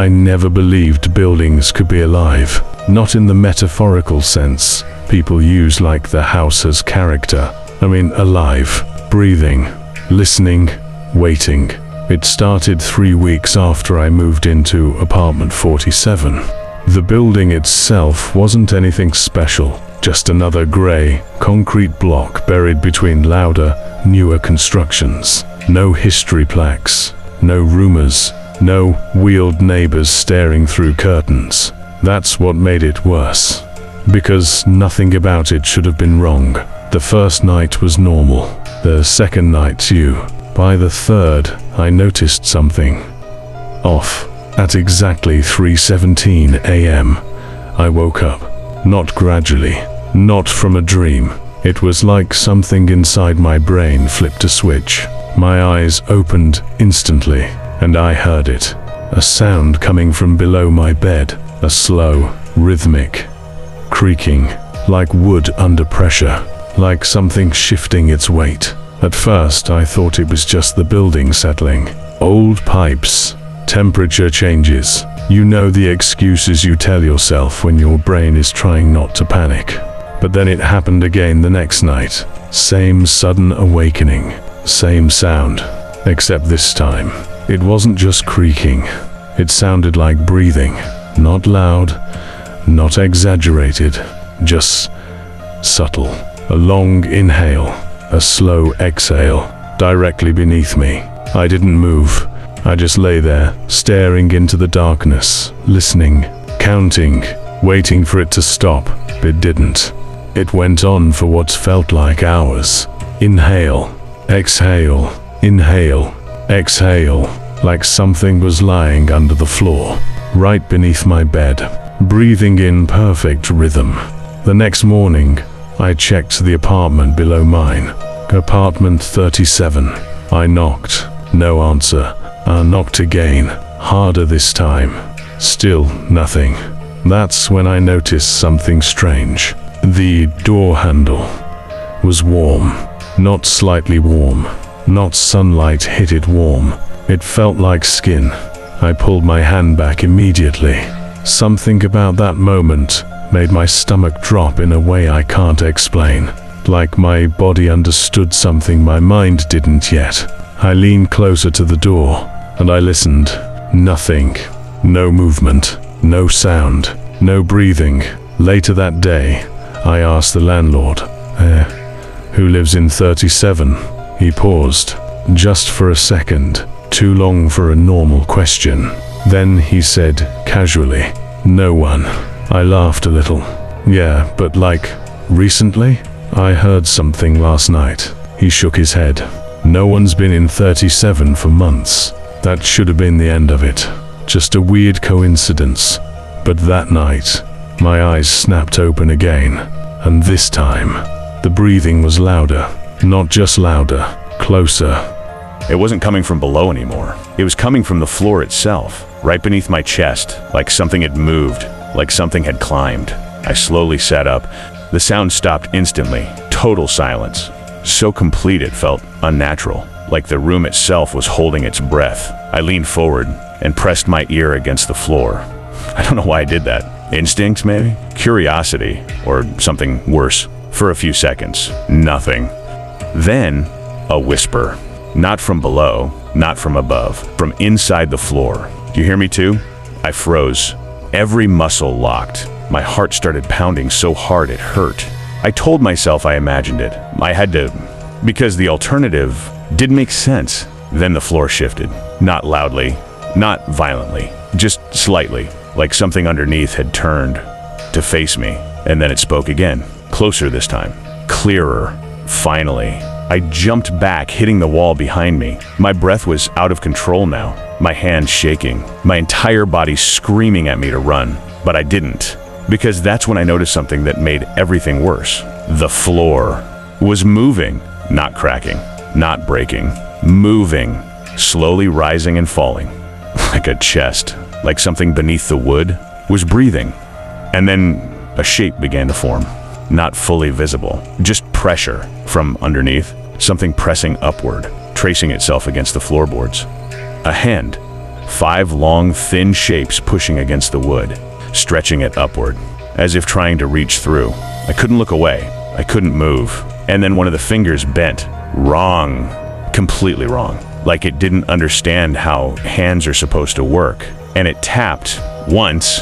I never believed buildings could be alive. Not in the metaphorical sense people use, like the house has character. I mean alive, breathing, listening, waiting. It started 3 weeks after I moved into apartment 47. The building itself wasn't anything special, just another grey, concrete block buried between louder, newer constructions. No history plaques, no rumors, no wheeled neighbors staring through curtains. That's what made it worse, because nothing about it should have been wrong. The first night was normal, the second night too. By the third, I noticed something off. At exactly 3:17 a.m., I woke up. Not gradually, not from a dream. It was like something inside my brain flipped a switch. My eyes opened instantly, and I heard it. A sound coming from below my bed. A slow, rhythmic creaking, like wood under pressure, like something shifting its weight. At first, I thought it was just the building settling. Old pipes, temperature changes. You know the excuses you tell yourself when your brain is trying not to panic. But then it happened again the next night. Same sudden awakening, same sound. Except this time, it wasn't just creaking. It sounded like breathing. Not loud, not exaggerated, just subtle. A long inhale, a slow exhale, directly beneath me. I didn't move. I just lay there, staring into the darkness, listening, counting, waiting for it to stop. It didn't. It went on for what felt like hours. Inhale, exhale, inhale, exhale, like something was lying under the floor, right beneath my bed, breathing in perfect rhythm. The next morning, I checked the apartment below mine, apartment 37. I knocked. No answer. I knocked again, harder this time. Still nothing. That's when I noticed something strange. The door handle was warm, not slightly warm, not sunlight hit it warm. It felt like skin. I pulled my hand back immediately. Something about that moment made my stomach drop in a way I can't explain. Like my body understood something my mind didn't yet. I leaned closer to the door, and I listened. Nothing. No movement. No sound. No breathing. Later that day, I asked the landlord, who lives in 37. He paused, just for a second, too long for a normal question. Then he said, casually, "No one." I laughed a little. "Yeah, but like, recently? I heard something last night." He shook his head. "No one's been in 37 for months. That should have been the end of it. Just a weird coincidence." But that night, my eyes snapped open again. And this time, the breathing was louder. Not just louder, closer. It wasn't coming from below anymore. It was coming from the floor itself, right beneath my chest, like something had moved, like something had climbed. I slowly sat up. The sound stopped instantly. Total silence. So complete it felt unnatural, like the room itself was holding its breath. I leaned forward and pressed my ear against the floor. I don't know why I did that. Instinct, maybe? Curiosity, or something worse. For a few seconds, nothing. Then, a whisper. Not from below, not from above, from inside the floor. Do you hear me too? I froze. Every muscle locked. My heart started pounding so hard it hurt. I told myself I imagined it. I had to, because the alternative didn't make sense. Then the floor shifted. Not loudly, not violently, just slightly, like something underneath had turned to face me. And then it spoke again, closer this time, clearer. Finally, I jumped back, hitting the wall behind me. My breath was out of control now, my hands shaking, my entire body screaming at me to run. But I didn't, because that's when I noticed something that made everything worse. The floor was moving, not cracking, not breaking, moving, slowly rising and falling, like a chest, like something beneath the wood was breathing. And then a shape began to form, not fully visible, just pressure from underneath, something pressing upward, tracing itself against the floorboards. A hand, 5 long, thin shapes pushing against the wood, stretching it upward, as if trying to reach through. I couldn't look away. I couldn't move. And then one of the fingers bent. Wrong. Completely wrong. Like it didn't understand how hands are supposed to work. And it tapped once,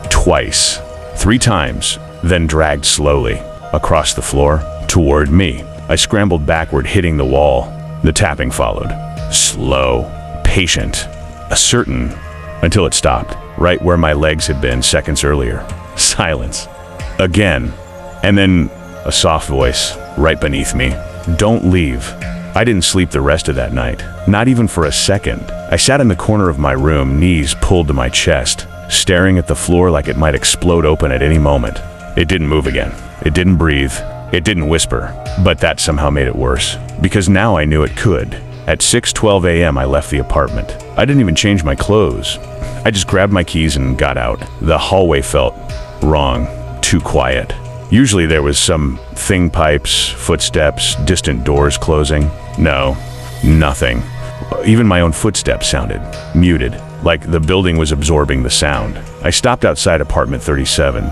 twice, 3 times, then dragged slowly across the floor toward me. I scrambled backward, hitting the wall. The tapping followed. Slow, patient, certain, until it stopped, right where my legs had been seconds earlier. Silence. Again. And then a soft voice right beneath me. Don't leave. I didn't sleep the rest of that night, not even for a second. I sat in the corner of my room, knees pulled to my chest, staring at the floor like it might explode open at any moment. It didn't move again. It didn't breathe. It didn't whisper. But that somehow made it worse, because now I knew it could. At 6:12 a.m. I left the apartment. I didn't even change my clothes. I just grabbed my keys and got out. The hallway felt wrong, too quiet. Usually there was some thing, pipes, footsteps, distant doors closing. No, nothing. Even my own footsteps sounded muted, like the building was absorbing the sound. I stopped outside apartment 37.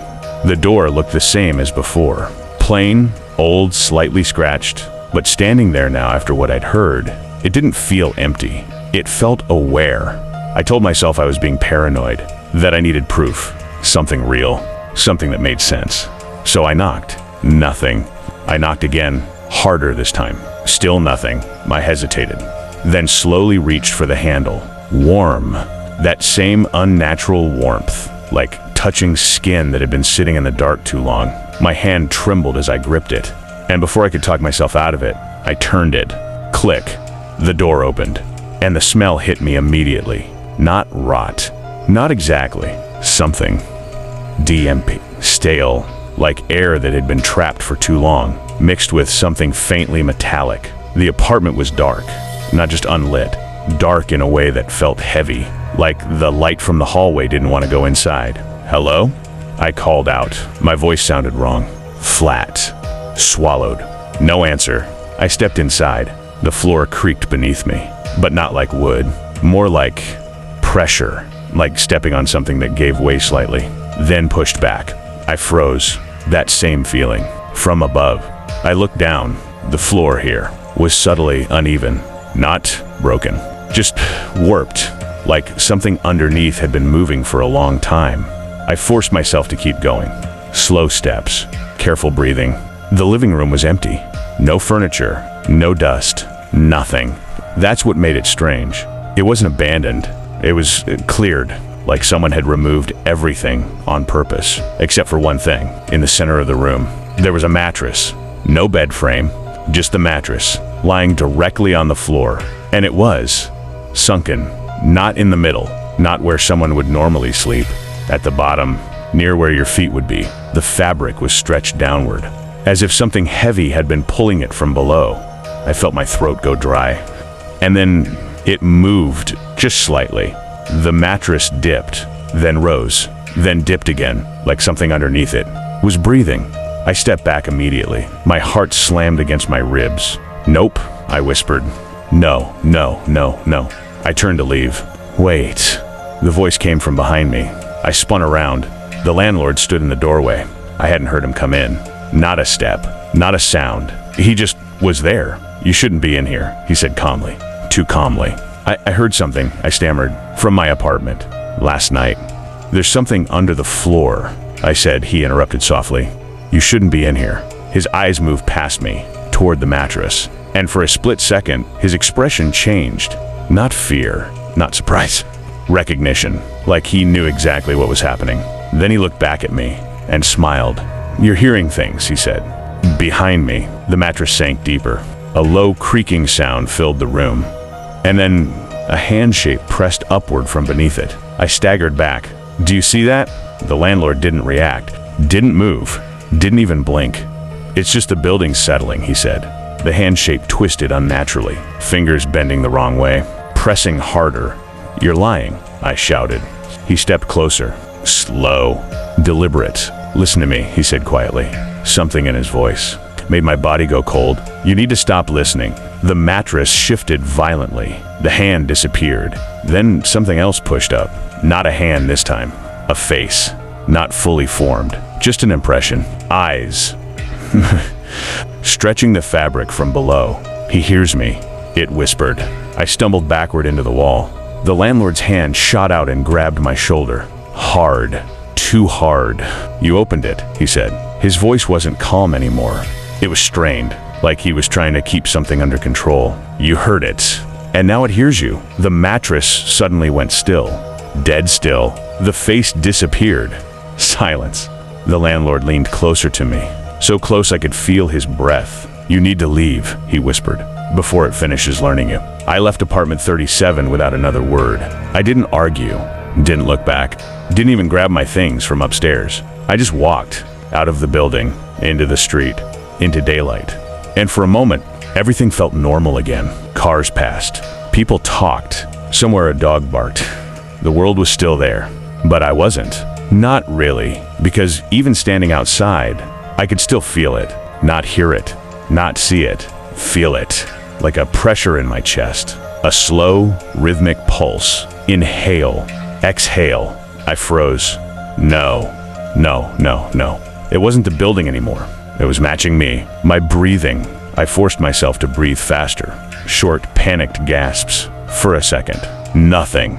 The door looked the same as before. Plain, old, slightly scratched, but standing there now after what I'd heard, it didn't feel empty. It felt aware. I told myself I was being paranoid, that I needed proof, something real, something that made sense. So I knocked. Nothing. I knocked again, harder this time. Still nothing. I hesitated, then slowly reached for the handle. Warm. That same unnatural warmth, like touching skin that had been sitting in the dark too long. My hand trembled as I gripped it, and before I could talk myself out of it, I turned it. Click. The door opened, and the smell hit me immediately. Not rot. Not exactly. Something. DMP. Stale. Like air that had been trapped for too long, mixed with something faintly metallic. The apartment was dark, not just unlit. Dark in a way that felt heavy, like the light from the hallway didn't want to go inside. Hello? I called out. My voice sounded wrong. Flat. Swallowed. No answer. I stepped inside. The floor creaked beneath me, but not like wood. More like pressure, like stepping on something that gave way slightly, then pushed back. I froze. That same feeling. From above. I looked down. The floor here was subtly uneven. Not broken. Just warped. Like something underneath had been moving for a long time. I forced myself to keep going. Slow steps. Careful breathing. The living room was empty. No furniture. No dust. Nothing. That's what made it strange. It wasn't abandoned. It was cleared. Like someone had removed everything on purpose, except for one thing. In the center of the room, there was a mattress. No bed frame, just the mattress, lying directly on the floor. And it was sunken, not in the middle, not where someone would normally sleep. At the bottom, near where your feet would be, the fabric was stretched downward, as if something heavy had been pulling it from below. I felt my throat go dry. And then it moved, just slightly. The mattress dipped, then rose, then dipped again, like something underneath it was breathing. I stepped back immediately. My heart slammed against my ribs. Nope, I whispered. No, no, no, no. I turned to leave. Wait. The voice came from behind me. I spun around. The landlord stood in the doorway. I hadn't heard him come in. Not a step, not a sound. He just was there. You shouldn't be in here, he said calmly. Too calmly. I heard something, I stammered, from my apartment. Last night. There's something under the floor, I said. He interrupted softly. You shouldn't be in here. His eyes moved past me, toward the mattress. And for a split second, his expression changed. Not fear, not surprise. Recognition, like he knew exactly what was happening. Then he looked back at me and smiled. You're hearing things, he said. Behind me, the mattress sank deeper. A low creaking sound filled the room. And then a hand shape pressed upward from beneath it. I staggered back. Do you see that? The landlord didn't react, didn't move, didn't even blink. It's just the building settling, he said. The hand shape twisted unnaturally, fingers bending the wrong way, pressing harder. You're lying, I shouted. He stepped closer, slow, deliberate. Listen to me, he said quietly. Something in his voice made my body go cold. You need to stop listening. The mattress shifted violently. The hand disappeared. Then something else pushed up. Not a hand this time. A face. Not fully formed. Just an impression. Eyes. Stretching the fabric from below. He hears me. It whispered. I stumbled backward into the wall. The landlord's hand shot out and grabbed my shoulder. Hard. Too hard. You opened it, he said. His voice wasn't calm anymore. It was strained, like he was trying to keep something under control. You heard it. And now it hears you. The mattress suddenly went still. Dead still. The face disappeared. Silence. The landlord leaned closer to me. So close I could feel his breath. You need to leave, he whispered, before it finishes learning you. I left apartment 37 without another word. I didn't argue. Didn't look back. Didn't even grab my things from upstairs. I just walked out of the building, into the street, into daylight. And for a moment, everything felt normal again. Cars passed. People talked. Somewhere a dog barked. The world was still there. But I wasn't. Not really, because even standing outside, I could still feel it. Not hear it. Not see it. Feel it. Like a pressure in my chest. A slow, rhythmic pulse. Inhale. Exhale. I froze. No. It wasn't the building anymore. It was matching me. My breathing. I forced myself to breathe faster. Short, panicked gasps. For a second. Nothing.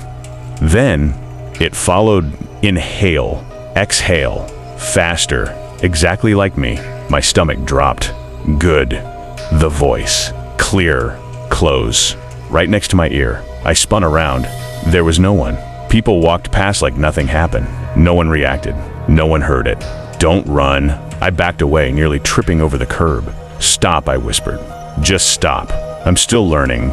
Then, it followed inhale, exhale, faster. Exactly like me. My stomach dropped. Good. The voice. Clear. Close. Right next to my ear. I spun around. There was no one. People walked past like nothing happened. No one reacted. No one heard it. Don't run. I backed away, nearly tripping over the curb. Stop, I whispered. Just stop. I'm still learning.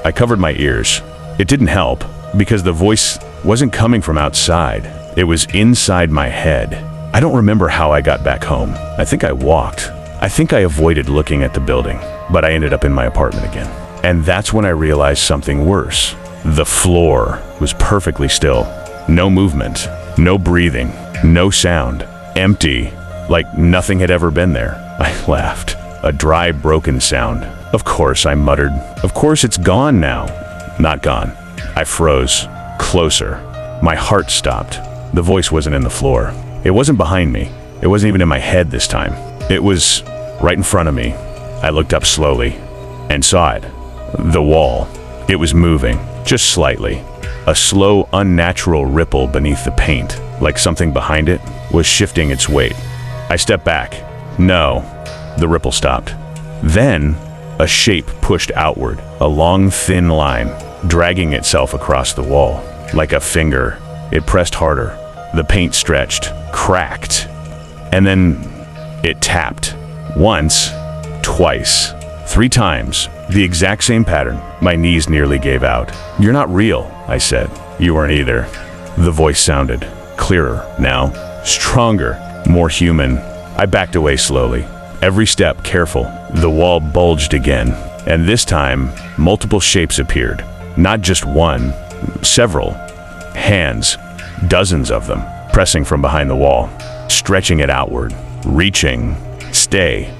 I covered my ears. It didn't help, because the voice wasn't coming from outside. It was inside my head. I don't remember how I got back home. I think I walked. I think I avoided looking at the building, but I ended up in my apartment again. And that's when I realized something worse. The floor was perfectly still. No movement, no breathing, no sound. Empty, like nothing had ever been there. I laughed. A dry, broken sound. Of course, I muttered. Of course, it's gone now. Not gone. I froze. Closer. My heart stopped. The voice wasn't in the floor. It wasn't behind me. It wasn't even in my head this time. It was right in front of me. I looked up slowly and saw it. The wall. It was moving, just slightly. A slow, unnatural ripple beneath the paint, like something behind it was shifting its weight. I stepped back. No. The ripple stopped. Then, a shape pushed outward, a long, thin line, dragging itself across the wall. Like a finger, it pressed harder. The paint stretched, cracked, and then it tapped. Once, twice, 3 times, the exact same pattern. My knees nearly gave out. You're not real, I said. You weren't either. The voice sounded clearer now, stronger, more human. I backed away slowly. Every step careful. The wall bulged again, and this time, multiple shapes appeared. Not just one, several. Hands, dozens of them, pressing from behind the wall, stretching it outward, reaching. Stay.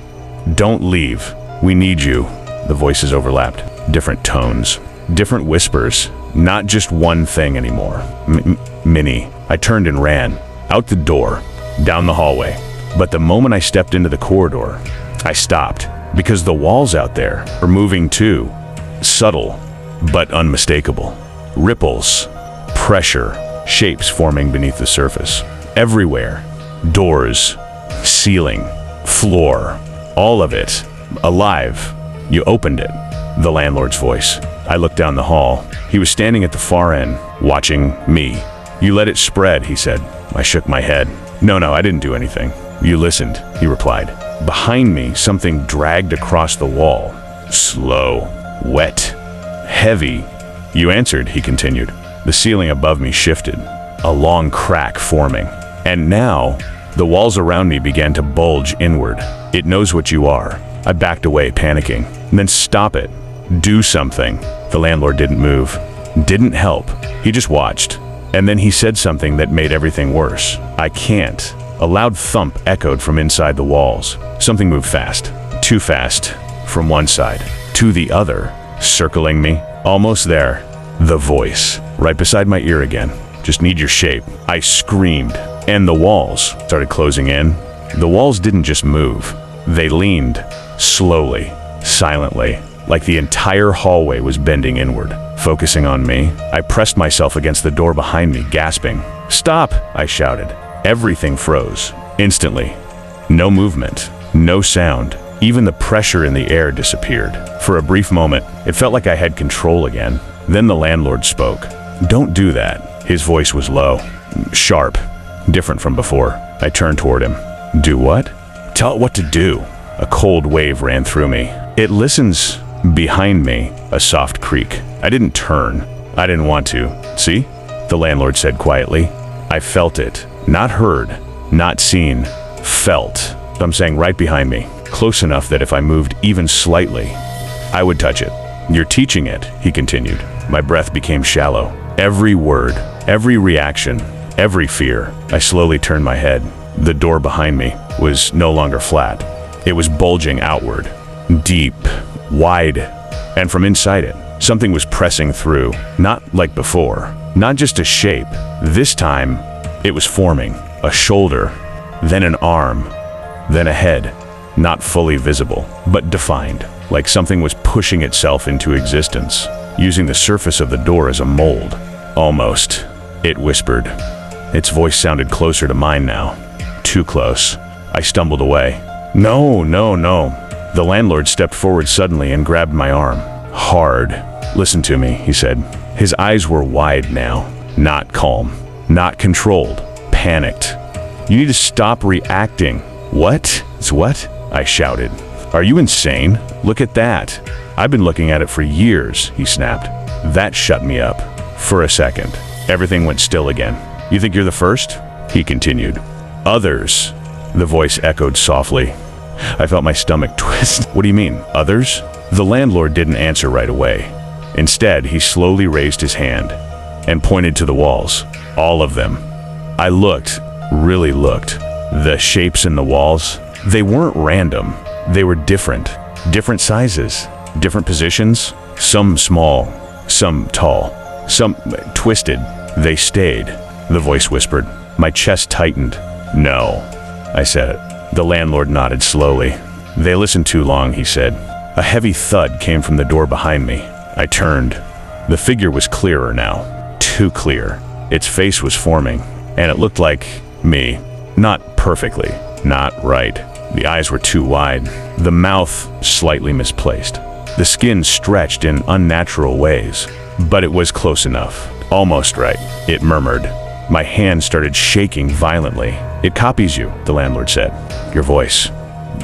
Don't leave. We need you. The voices overlapped. Different tones. Different whispers. Not just one thing anymore. Many. I turned and ran. Out the door. Down the hallway. But the moment I stepped into the corridor, I stopped. Because the walls out there were moving too. Subtle, but unmistakable. Ripples. Pressure. Shapes forming beneath the surface. Everywhere. Doors. Ceiling. Floor. All of it. Alive. You opened it. The landlord's voice. I looked down the hall. He was standing at the far end, watching me. You let it spread, he said. I shook my head. No, I didn't do anything. You listened, he replied. Behind me, something dragged across the wall. Slow. Wet. Heavy. You answered, he continued. The ceiling above me shifted. A long crack forming. And now, the walls around me began to bulge inward. It knows what you are. I backed away, panicking. And then stop it. Do something. The landlord didn't move. Didn't help. He just watched. And then he said something that made everything worse. I can't. A loud thump echoed from inside the walls. Something moved fast. Too fast. From one side. to the other, circling me. Almost there. The voice, right beside my ear again. Just need your shape. I screamed, and the walls started closing in. The walls didn't just move. They leaned, slowly, silently, like the entire hallway was bending inward, focusing on me. I pressed myself against the door behind me, gasping. "Stop!" I shouted. Everything froze, instantly. No movement, no sound. Even the pressure in the air disappeared. For a brief moment, it felt like I had control again. Then the landlord spoke. "Don't do that." His voice was low, sharp, different from before. I turned toward him. "Do what?" "Tell it what to do." A cold wave ran through me. "It listens." Behind me, a soft creak. I didn't turn. I didn't want to. "See?" the landlord said quietly. I felt it. Not heard, not seen. Felt. I'm saying right behind me. Close enough that if I moved even slightly, I would touch it. "You're teaching it," he continued. My breath became shallow. Every word, every reaction, every fear. I slowly turned my head. The door behind me was no longer flat. It was bulging outward, deep, wide, and from inside it, something was pressing through, not like before, not just a shape. This time, it was forming. A shoulder, then an arm, then a head. Not fully visible, but defined, like something was pushing itself into existence, using the surface of the door as a mold. "Almost," it whispered. Its voice sounded closer to mine now. Too close. I stumbled away. "No, no, no." The landlord stepped forward suddenly and grabbed my arm. Hard. "Listen to me," he said. His eyes were wide now. Not calm. Not controlled. Panicked. "You need to stop reacting." "What? It's what?" I shouted. "Are you insane? Look at that." "I've been looking at it for years," he snapped. That shut me up. For a second, everything went still again. "You think you're the first?" he continued. "Others," the voice echoed softly. I felt my stomach twist. "What do you mean, others?" The landlord didn't answer right away. Instead, he slowly raised his hand and pointed to the walls. All of them. I looked, really looked. The shapes in the walls, they weren't random. They were different. Different sizes, different positions. Some small, some tall, some twisted. They stayed, the voice whispered. My chest tightened. "No," I said it. The landlord nodded slowly. "They listened too long," he said. A heavy thud came from the door behind me. I turned. The figure was clearer now. Too clear. Its face was forming, and it looked like me. Not perfectly. Not right. The eyes were too wide. The mouth slightly misplaced. The skin stretched in unnatural ways. But it was close enough. Almost right, it murmured. My hand started shaking violently. "It copies you," the landlord said. "Your voice,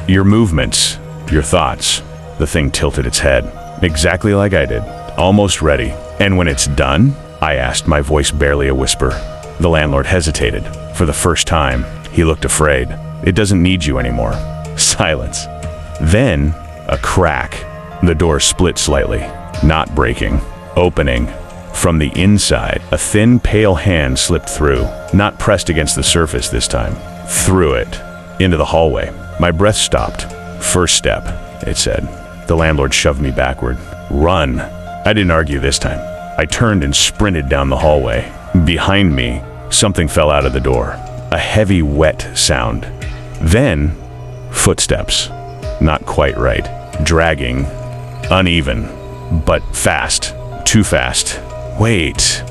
your movements, your thoughts." The thing tilted its head, exactly like I did. "Almost ready." "And when it's done?" I asked, my voice barely a whisper. The landlord hesitated. For the first time, he looked afraid. "It doesn't need you anymore." Silence. Then, a crack. The door split slightly, not breaking, opening. From the inside, a thin, pale hand slipped through, not pressed against the surface this time. Through it, into the hallway. My breath stopped. "First step," it said. The landlord shoved me backward. "Run." I didn't argue this time. I turned and sprinted down the hallway. Behind me, something fell out of the door. A heavy, wet sound. Then, footsteps. Not quite right. Dragging. Uneven. But fast. Too fast. "Wait,"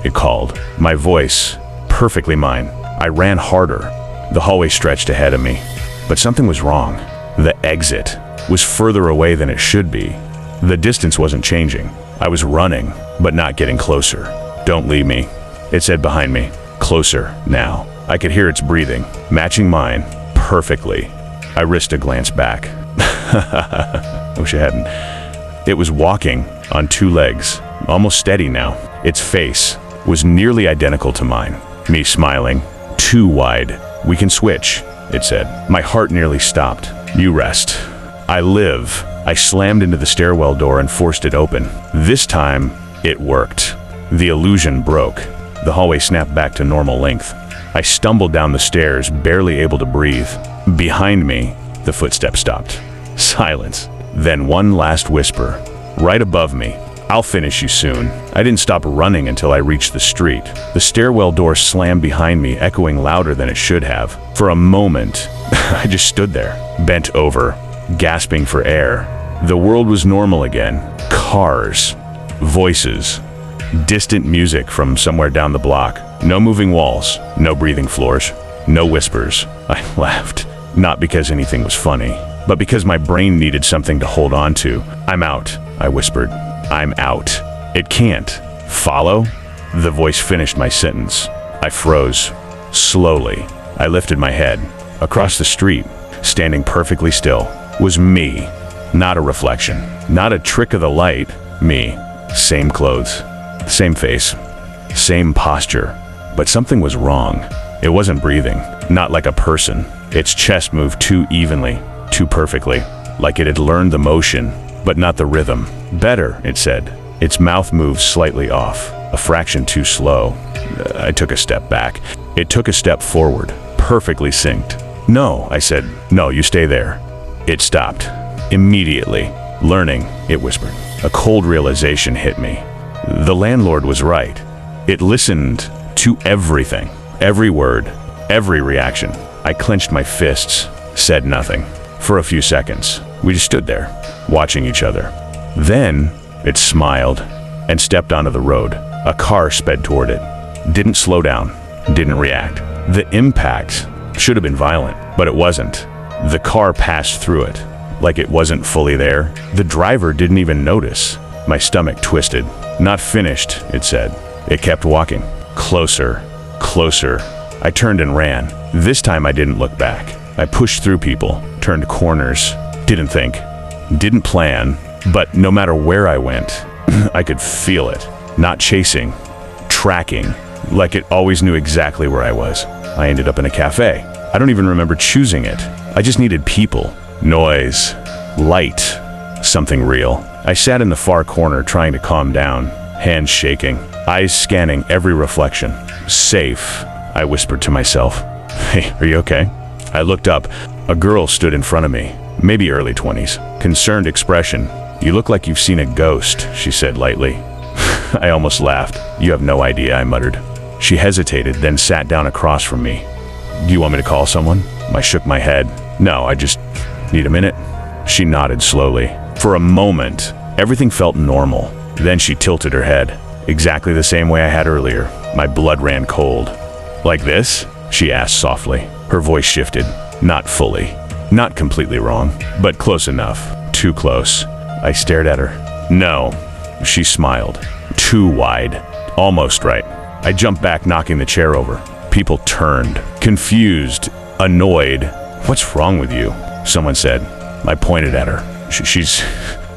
it called. My voice, perfectly mine. I ran harder. The hallway stretched ahead of me. But something was wrong. The exit was further away than it should be. The distance wasn't changing. I was running, but not getting closer. "Don't leave me," it said behind me. Closer, now. I could hear its breathing, matching mine, perfectly. I risked a glance back. I wish I hadn't. It was walking on two legs, almost steady now. Its face was nearly identical to mine. Me smiling. "Too wide. We can switch," it said. My heart nearly stopped. "You rest. I live." I slammed into the stairwell door and forced it open. This time, it worked. The illusion broke. The hallway snapped back to normal length. I stumbled down the stairs, barely able to breathe. Behind me, the footsteps stopped. Silence. Then one last whisper, right above me. "I'll finish you soon." I didn't stop running until I reached the street. The stairwell door slammed behind me, echoing louder than it should have. For a moment, I just stood there, bent over, gasping for air. The world was normal again. Cars, voices, distant music from somewhere down the block. No moving walls, no breathing floors, no whispers. I laughed, not because anything was funny, but because my brain needed something to hold on to. "I'm out," I whispered. "I'm out." "It can't." "Follow?" The voice finished my sentence. I froze. Slowly, I lifted my head. Across the street, standing perfectly still, was me. Not a reflection, not a trick of the light. Me. Same clothes, same face, same posture. But something was wrong. It wasn't breathing, not like a person. Its chest moved too evenly, too perfectly, like it had learned the motion, but not the rhythm. Better, it said. Its mouth moved slightly off, a fraction too slow. I took a step back. It took a step forward, perfectly synced. "No," I said. "No, you stay there." It stopped. Immediately. "Learning," it whispered. A cold realization hit me. The landlord was right. It listened to everything, every word, every reaction. I clenched my fists, said nothing. For a few seconds, we just stood there, watching each other. Then, it smiled and stepped onto the road. A car sped toward it. Didn't slow down, didn't react. The impact should have been violent, but it wasn't. The car passed through it, like it wasn't fully there. The driver didn't even notice. My stomach twisted. "Not finished," it said. It kept walking. Closer, closer. I turned and ran. This time I didn't look back. I pushed through people, turned corners, didn't think, didn't plan, but no matter where I went, I could feel it. Not chasing, tracking, like it always knew exactly where I was. I ended up in a cafe. I don't even remember choosing it. I just needed people, noise, light, something real. I sat in the far corner trying to calm down, hands shaking, eyes scanning every reflection. "Safe," I whispered to myself. "Hey, are you okay?" I looked up. A girl stood in front of me, maybe early 20s. Concerned expression. "You look like you've seen a ghost," she said lightly. I almost laughed. "You have no idea," I muttered. She hesitated, then sat down across from me. "Do you want me to call someone?" I shook my head. "No, I just need a minute." She nodded slowly. For a moment, everything felt normal. Then she tilted her head, exactly the same way I had earlier. My blood ran cold. "Like this?" she asked softly. Her voice shifted. Not fully. Not completely wrong, but close enough. Too close. I stared at her. "No." She smiled. Too wide. Almost right. I jumped back, knocking the chair over. People turned. Confused. Annoyed. "What's wrong with you?" someone said. I pointed at her. She's...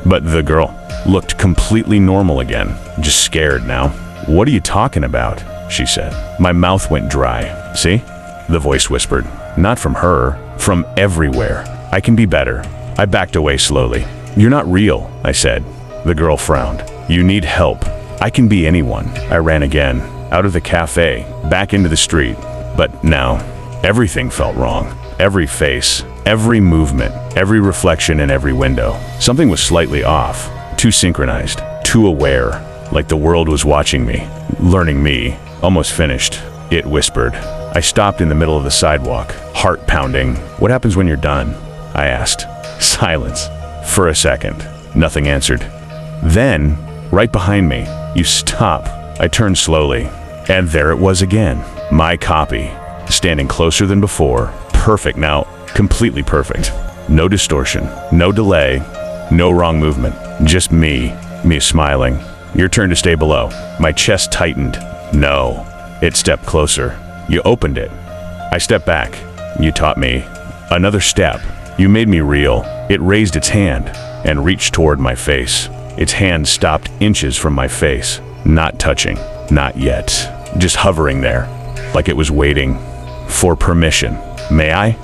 But the girl looked completely normal again. Just scared now. "What are you talking about?" she said. My mouth went dry. "See?" the voice whispered. Not from her. From everywhere. "I can be better." I backed away slowly. "You're not real," I said. The girl frowned. "You need help." "I can be anyone." I ran again. Out of the cafe. Back into the street. But now, everything felt wrong. Every face. Every movement. Every reflection in every window. Something was slightly off. Too synchronized. Too aware. Like the world was watching me. Learning me. Almost finished. It whispered. I stopped in the middle of the sidewalk. Heart pounding. "What happens when you're done?" I asked. Silence. For a second. Nothing answered. Then, right behind me, "You stop." I turned slowly. And there it was again. My copy. Standing closer than before. Perfect now. Completely perfect. No distortion. No delay. No wrong movement. Just me. Me smiling. "Your turn to stay below." My chest tightened. "No." It stepped closer. "You opened it." I stepped back. "You taught me." Another step. "You made me real." It raised its hand and reached toward my face. Its hand stopped inches from my face. Not touching. Not yet. Just hovering there. Like it was waiting for permission. "May I?"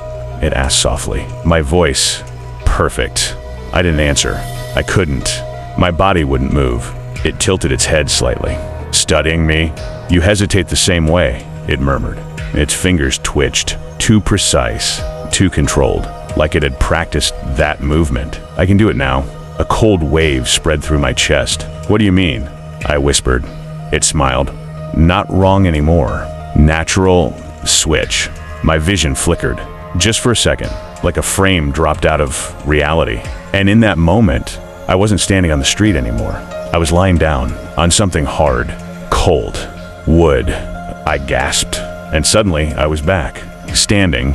it asked softly. My voice. Perfect. I didn't answer. I couldn't. My body wouldn't move. It tilted its head slightly. "Studying me?" "You hesitate the same way," it murmured. Its fingers twitched. Too precise. Too controlled. like it had practiced that movement. I can do it now. A cold wave spread through my chest. What do you mean? I whispered. It smiled. Not wrong anymore. Natural switch. My vision flickered. Just for a second, like a frame dropped out of reality. And in that moment, I wasn't standing on the street anymore. I was lying down on something hard, cold, wood. I gasped, and suddenly I was back, standing,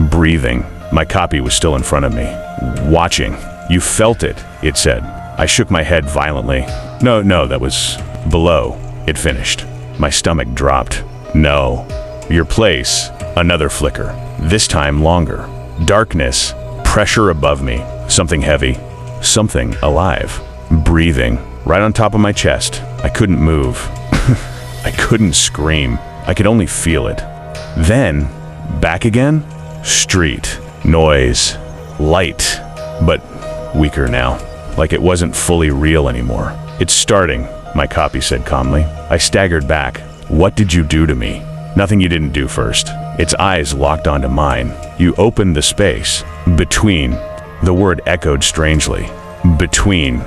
breathing. My copy was still in front of me, watching. You felt it, it said. I shook my head violently. No, that was below, it finished. My stomach dropped. No. Your place. Another flicker. This time longer. Darkness. Pressure above me. Something heavy. Something alive. Breathing. Right on top of my chest. I couldn't move. I couldn't scream. I could only feel it. Then, back again? Street. Noise. Light. But weaker now. Like it wasn't fully real anymore. It's starting, my copy said calmly. I staggered back. What did you do to me? Nothing you didn't do first. Its eyes locked onto mine. You opened the space. Between. The word echoed strangely. Between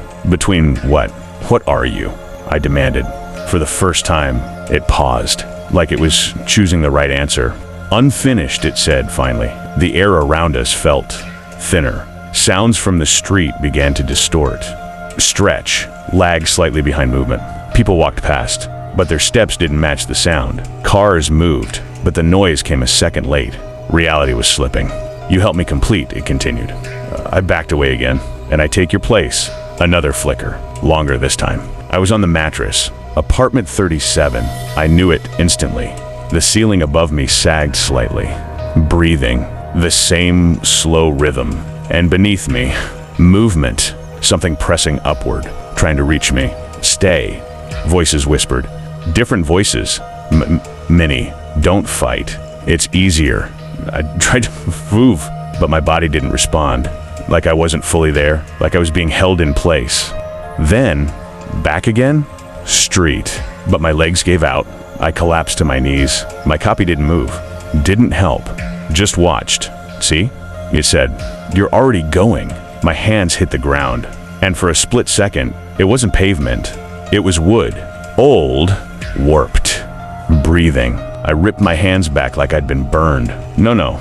what? What are you? I demanded. For the first time, it paused, like it was choosing the right answer. Unfinished, it said finally. The air around us felt thinner. Sounds from the street began to distort. Stretch, lag slightly behind movement. People walked past, but their steps didn't match the sound. Cars moved, but the noise came a second late. Reality was slipping. You helped me complete, it continued. I backed away again, and I take your place. Another flicker, longer this time. I was on the mattress. Apartment 37. I knew it instantly. The ceiling above me sagged slightly. Breathing, the same slow rhythm. And beneath me, movement, something pressing upward, trying to reach me. Stay, voices whispered. Different voices. Minnie, don't fight. It's easier. I tried to move, but my body didn't respond. Like I wasn't fully there, like I was being held in place. Then, back again? Street. But my legs gave out. I collapsed to my knees. My copy didn't move. Didn't help. Just watched. See? It said, you're already going. My hands hit the ground. And for a split second, it wasn't pavement. It was wood. Old. Warped. Breathing. I ripped my hands back like I'd been burned. No.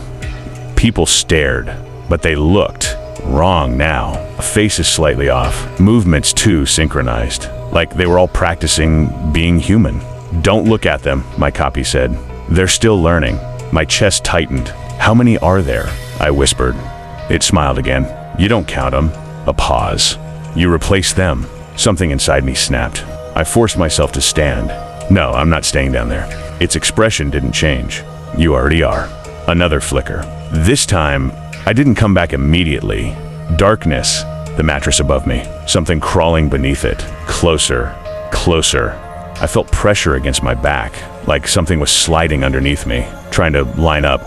People stared. But they looked. Wrong now. Faces slightly off. Movements too synchronized. Like they were all practicing being human. Don't look at them, my copy said. They're still learning. My chest tightened. How many are there? I whispered. It smiled again. You don't count them. A pause. You replace them. Something inside me snapped. I forced myself to stand. No, I'm not staying down there. Its expression didn't change. You already are. Another flicker. This time, I didn't come back immediately. Darkness. The mattress above me. Something crawling beneath it. Closer. Closer. I felt pressure against my back, like something was sliding underneath me, trying to line up,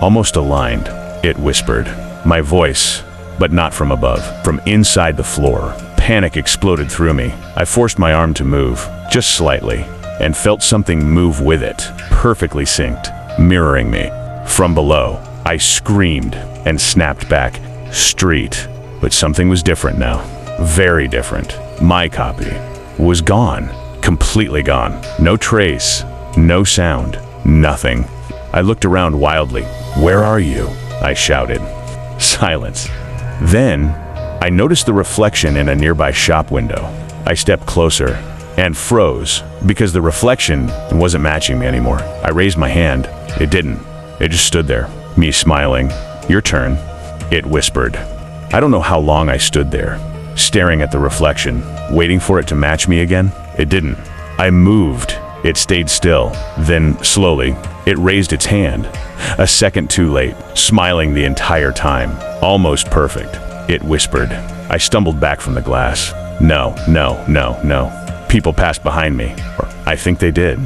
almost aligned. It whispered. My voice, but not from above, from inside the floor. Panic exploded through me. I forced my arm to move, just slightly, and felt something move with it, perfectly synced, mirroring me. From below, I screamed and snapped back. Street. But something was different now. Very different. My copy was gone. Completely gone. No trace. No sound. Nothing. I looked around wildly. Where are you? I shouted. Silence. Then, I noticed the reflection in a nearby shop window. I stepped closer and froze because the reflection wasn't matching me anymore. I raised my hand. It didn't. It just stood there. Me smiling. Your turn. It whispered. I don't know how long I stood there, staring at the reflection, waiting for it to match me again. It didn't. I moved. It stayed still. Then, slowly, it raised its hand. A second too late, smiling the entire time. Almost perfect. It whispered. I stumbled back from the glass. No. People passed behind me. Or I think they did.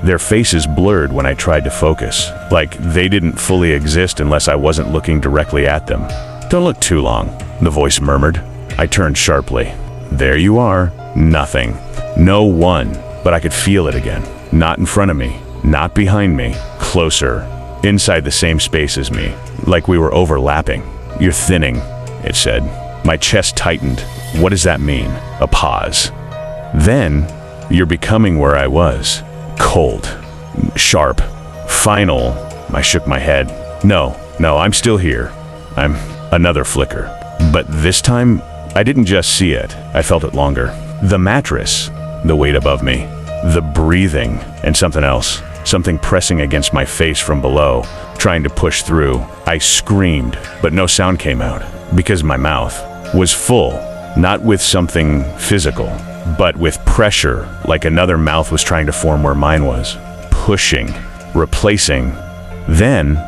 Their faces blurred when I tried to focus, like they didn't fully exist unless I wasn't looking directly at them. Don't look too long, the voice murmured. I turned sharply. There you are. Nothing. No one. But I could feel it again. Not in front of me. Not behind me. Closer. inside the same space as me, like we were overlapping. "You're thinning," it said. My chest tightened. What does that mean? A pause. Then, "You're becoming where I was. Cold. Sharp. Final." I shook my head. No, I'm still here. I'm another flicker. But this time, I didn't just see it. I felt it longer. The mattress, the weight above me, the breathing, and something else. Something pressing against my face from below, trying to push through. I screamed, but no sound came out, because my mouth was full, not with something physical, but with pressure, like another mouth was trying to form where mine was. Pushing, replacing. Then,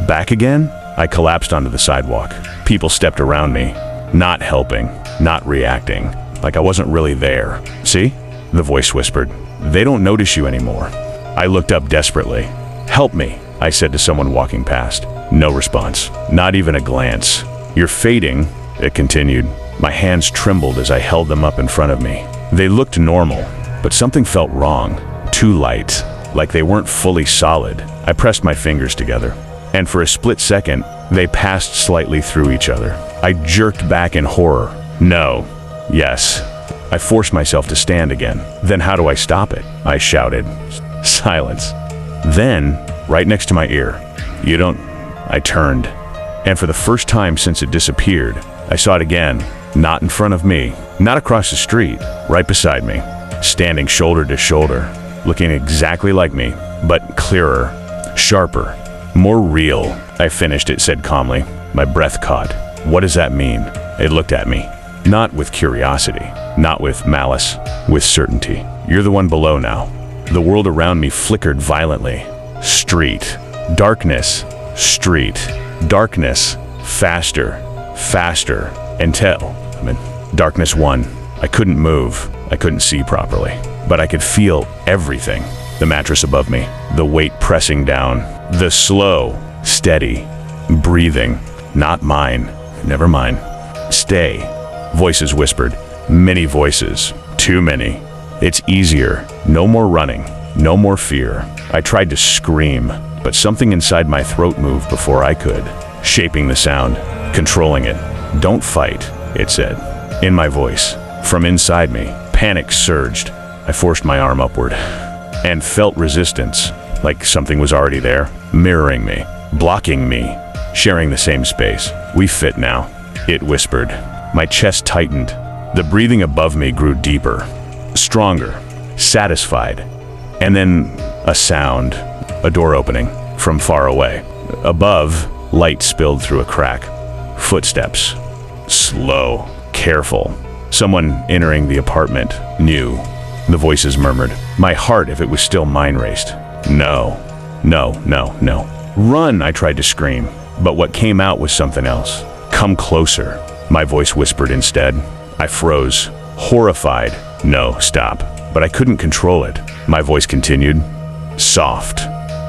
back again, I collapsed onto the sidewalk. People stepped around me, not helping, not reacting, like I wasn't really there. "See?" the voice whispered. "They don't notice you anymore." I looked up desperately. "Help me," I said to someone walking past. No response, not even a glance. "You're fading," it continued. My hands trembled as I held them up in front of me. They looked normal, but something felt wrong. Too light, like they weren't fully solid. I pressed my fingers together, and for a split second, they passed slightly through each other. I jerked back in horror. No. Yes. I forced myself to stand again. "Then how do I stop it?" I shouted. Silence. Then, right next to my ear, "You don't..." I turned, and for the first time since it disappeared, I saw it again. Not in front of me, not across the street, right beside me, standing shoulder to shoulder, looking exactly like me, but clearer, sharper, more real. "I finished," it said calmly. My breath caught. "What does that mean?" It looked at me, not with curiosity, not with malice, with certainty. "You're the one below now." The world around me flickered violently. Street. Darkness. Street. Darkness. Faster. Faster. Until, darkness won. I couldn't move. I couldn't see properly. But I could feel everything. The mattress above me. The weight pressing down. The slow, steady breathing. Not mine. Never mine. "Stay." Voices whispered. Many voices. Too many. "It's easier. No more running. No more fear." I tried to scream, but something inside my throat moved before I could, shaping the sound, controlling it. "Don't fight," it said, in my voice. From inside me, panic surged. I forced my arm upward and felt resistance, like something was already there, mirroring me, blocking me, sharing the same space. "We fit now," it whispered. My chest tightened. The breathing above me grew deeper, stronger, satisfied. And then a sound, a door opening from far away. Above, light spilled through a crack. Footsteps. Slow, careful. Someone entering the apartment. New. The voices murmured. My heart, if it was still mine, raced. No. "Run," I tried to scream, but what came out was something else. "Come closer," my voice whispered instead. I froze, horrified. "No, stop." But I couldn't control it. My voice continued. Soft.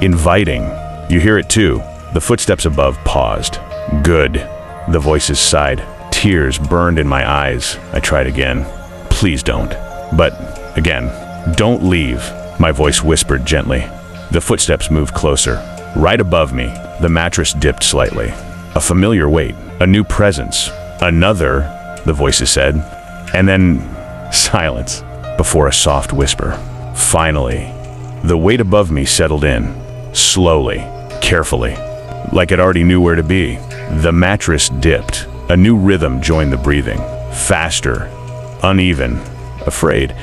Inviting. "You hear it too." The footsteps above paused. "Good." The voices sighed. Tears burned in my eyes. I tried again. "Please don't." But again. "Don't leave," my voice whispered gently. The footsteps moved closer. Right above me, the mattress dipped slightly. A familiar weight, a new presence. "Another," the voices said. And then silence, before a soft whisper. Finally, the weight above me settled in, slowly, carefully, like it already knew where to be. The mattress dipped. A new rhythm joined the breathing. Faster, uneven, afraid.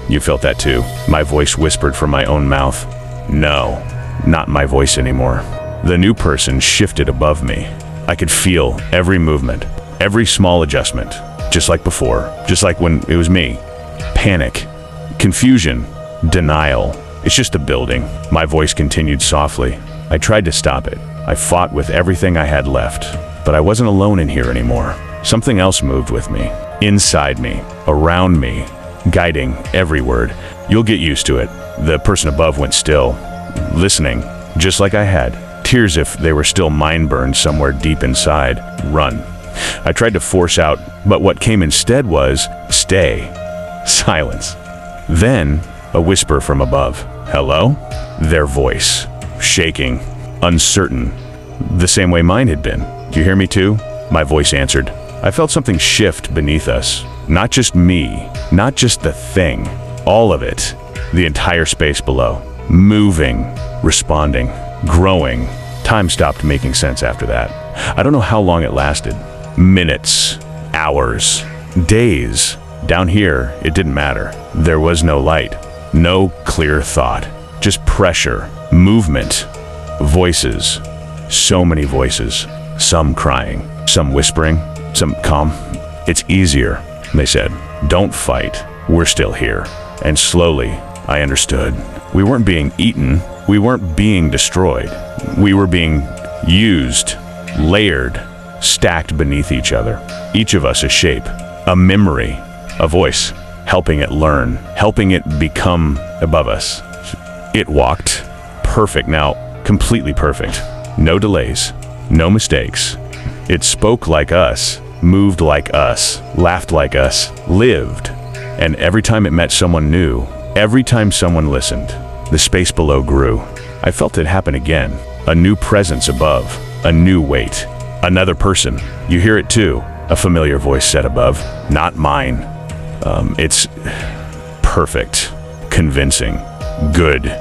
"You felt that too," my voice whispered from my own mouth. No, not my voice anymore. The new person shifted above me. I could feel every movement, every small adjustment, just like before, just like when it was me. Panic, confusion, denial. "It's just a building," my voice continued softly. I tried to stop it. I fought with everything I had left, but I wasn't alone in here anymore. Something else moved with me, inside me, around me, guiding every word. "You'll get used to it." The person above went still, listening, just like I had. Tears if they were still mind-burned somewhere deep inside. "Run." I tried to force out, but what came instead was, "Stay." Silence. Then, a whisper from above. "Hello?" Their voice, shaking. uncertain, the same way mine had been. "Do you hear me too?" My voice answered. I felt something shift beneath us. Not just me, not just the thing, all of it, the entire space below. Moving, responding, growing. Time stopped making sense after that. I don't know how long it lasted. Minutes, hours, days. Down here, it didn't matter. There was no light, no clear thought, just pressure, movement, voices. So many voices, some crying, some whispering, some calm. "It's easier," they said. "Don't fight. We're still here." And slowly, I understood. We weren't being eaten. We weren't being destroyed. We were being used, layered, stacked beneath each other. Each of us a shape, a memory, a voice, helping it learn, helping it become above us. It walked perfect now, completely perfect. No delays, no mistakes. It spoke like us, moved like us, laughed like us, lived. And every time it met someone new, every time someone listened, the space below grew. I felt it happen again. A new presence above, a new weight. Another person. "You hear it too," a familiar voice said above. Not mine. It's perfect, convincing, good.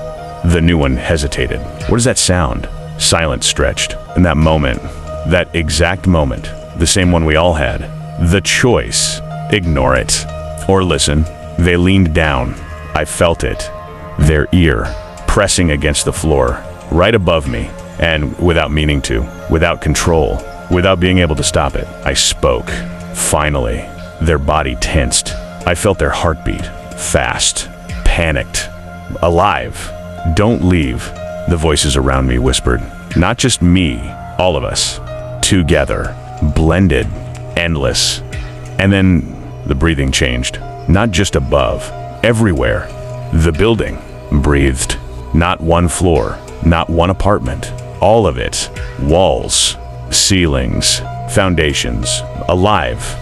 The new one hesitated. "What does that sound?" Silence stretched. In that moment, that exact moment, the same one we all had, the choice, ignore it or listen. They leaned down. I felt it. Their ear pressing against the floor, right above me, and without meaning to, without control, without being able to stop it, I spoke. Finally, their body tensed. I felt their heartbeat, fast, panicked, alive. "Don't leave," the voices around me whispered. Not just me, all of us, together, blended, endless. And then the breathing changed. Not just above, everywhere. The building breathed. Not one floor, not one apartment. All of it. Walls, ceilings, foundations. Alive,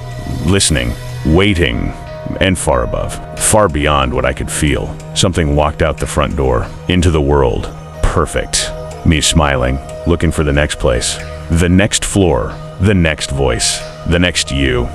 listening, waiting, and far above. Far beyond what I could feel. Something walked out the front door, into the world. Perfect. Me smiling, looking for the next place. The next floor, the next voice, the next you.